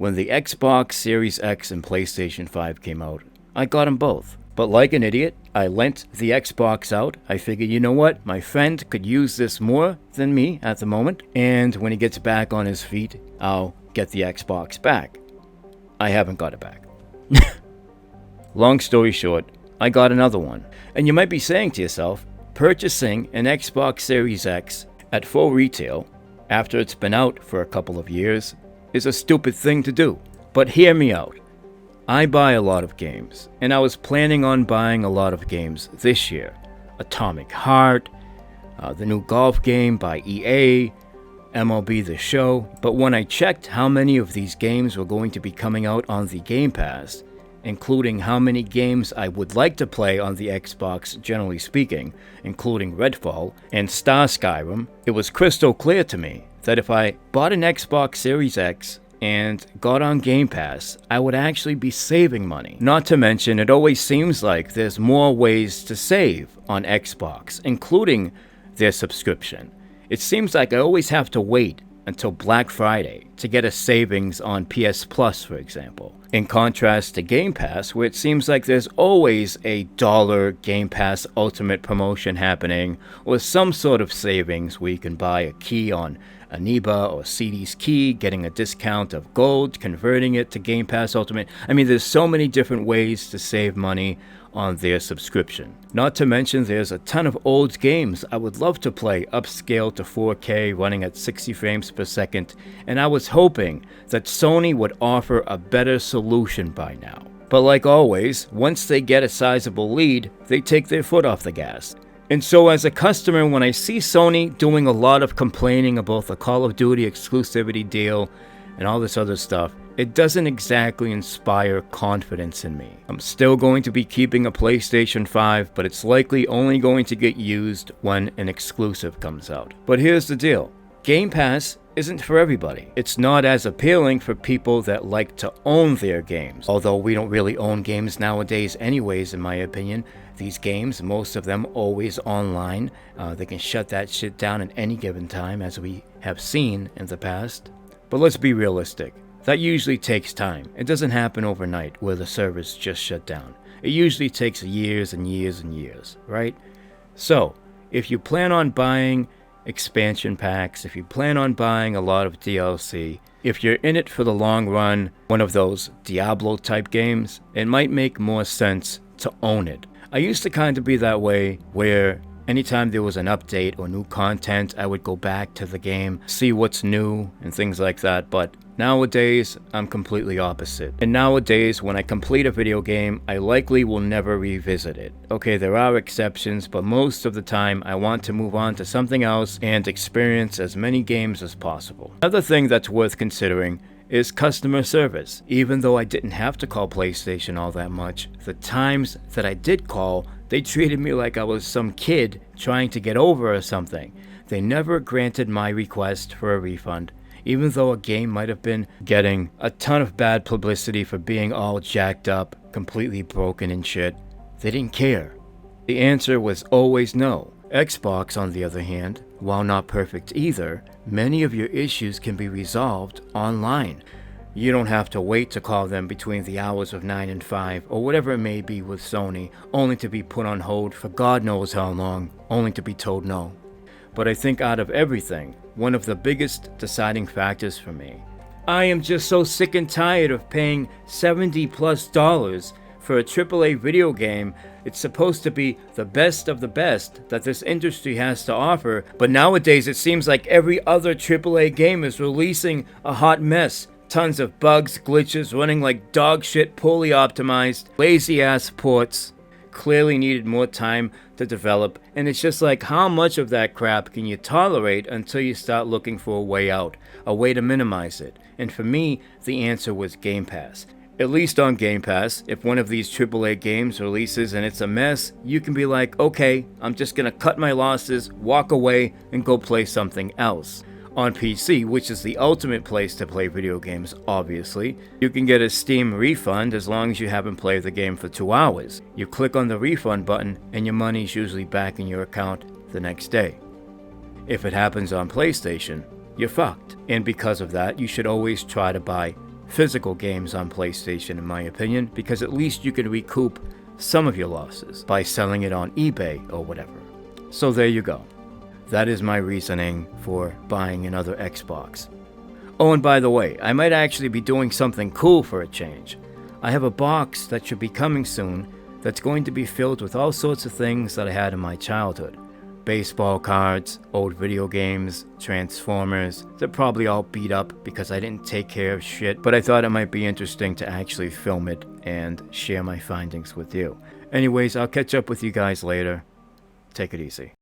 When the Xbox Series X and PlayStation 5 came out, I got them both. But like an idiot, I lent the Xbox out. I figured, you know what, my friend could use this more than me at the moment, and when he gets back on his feet, I'll get the Xbox back. I haven't got it back. Long story short, I got another one. And you might be saying to yourself, purchasing an Xbox Series X at full retail after it's been out for a couple of years is a stupid thing to do. But hear me out. I buy a lot of games, and I was planning on buying a lot of games this year. Atomic Heart, the new golf game by EA, MLB The Show. But when I checked how many of these games were going to be coming out on the Game Pass, including how many games I would like to play on the Xbox generally speaking, including Redfall and Star Skyrim, it was crystal clear to me that if I bought an Xbox Series X and got on Game Pass, I would actually be saving money. Not to mention, it always seems like there's more ways to save on Xbox, including their subscription. It seems like I always have to wait until Black Friday to get a savings on PS Plus, for example. In contrast to Game Pass, where it seems like there's always a $1 Game Pass Ultimate promotion happening, or some sort of savings where you can buy a key on Aniba or CD's Key, getting a discount of gold, converting it to Game Pass Ultimate. I mean, there's so many different ways to save money on their subscription. Not to mention there's a ton of old games I would love to play upscale to 4K running at 60 frames per second, and I was hoping that Sony would offer a better solution by now. But like always, once they get a sizable lead, they take their foot off the gas. And so as a customer, when I see Sony doing a lot of complaining about the Call of Duty exclusivity deal and all this other stuff, it doesn't exactly inspire confidence in me. I'm still going to be keeping a PlayStation 5, but it's likely only going to get used when an exclusive comes out. But here's the deal. Game Pass isn't for everybody. It's not as appealing for people that like to own their games. Although we don't really own games nowadays anyways, in my opinion. These games, most of them always online. They can shut that shit down at any given time, as we have seen in the past. But let's be realistic. That usually takes time. It doesn't happen overnight where the servers just shut down. It usually takes years and years and years, right? So, if you plan on buying expansion packs, if you plan on buying a lot of DLC, if you're in it for the long run, one of those Diablo type games, it might make more sense to own it. I used to kind of be that way, where anytime there was an update or new content, I would go back to the game, see what's new and things like that, but nowadays, I'm completely opposite. And nowadays, when I complete a video game, I likely will never revisit it. Okay, there are exceptions, but most of the time, I want to move on to something else and experience as many games as possible. Another thing that's worth considering is customer service. Even though I didn't have to call PlayStation all that much, the times that I did call, they treated me like I was some kid trying to get over or something. They never granted my request for a refund, even though a game might have been getting a ton of bad publicity for being all jacked up, completely broken and shit. They didn't care. The answer was always no. Xbox, on the other hand, while not perfect either, many of your issues can be resolved online. You don't have to wait to call them between the hours of 9 and 5, or whatever it may be with Sony, only to be put on hold for God knows how long, only to be told no. But I think out of everything, one of the biggest deciding factors for me, I am just so sick and tired of paying $70+ for a AAA video game. It's supposed to be the best of the best that this industry has to offer, but nowadays it seems like every other AAA game is releasing a hot mess. Tons of bugs, glitches, running like dog shit, poorly optimized, lazy ass ports. Clearly needed more time to develop, and it's just like, how much of that crap can you tolerate until you start looking for a way out, a way to minimize it? And for me, the answer was Game Pass. At least on Game Pass, if one of these AAA games releases and it's a mess, you can be like, okay, I'm just gonna cut my losses, walk away, and go play something else. On PC, which is the ultimate place to play video games, obviously, you can get a Steam refund as long as you haven't played the game for 2 hours. You click on the refund button and your money's usually back in your account the next day. If it happens on PlayStation, you're fucked. And because of that, you should always try to buy physical games on PlayStation in my opinion, because at least you can recoup some of your losses by selling it on eBay or whatever. So there you go. That is my reasoning for buying another Xbox. Oh, and by the way, I might actually be doing something cool for a change. I have a box that should be coming soon that's going to be filled with all sorts of things that I had in my childhood. Baseball cards, old video games, Transformers. They're probably all beat up because I didn't take care of shit, but I thought it might be interesting to actually film it and share my findings with you. Anyways, I'll catch up with you guys later. Take it easy.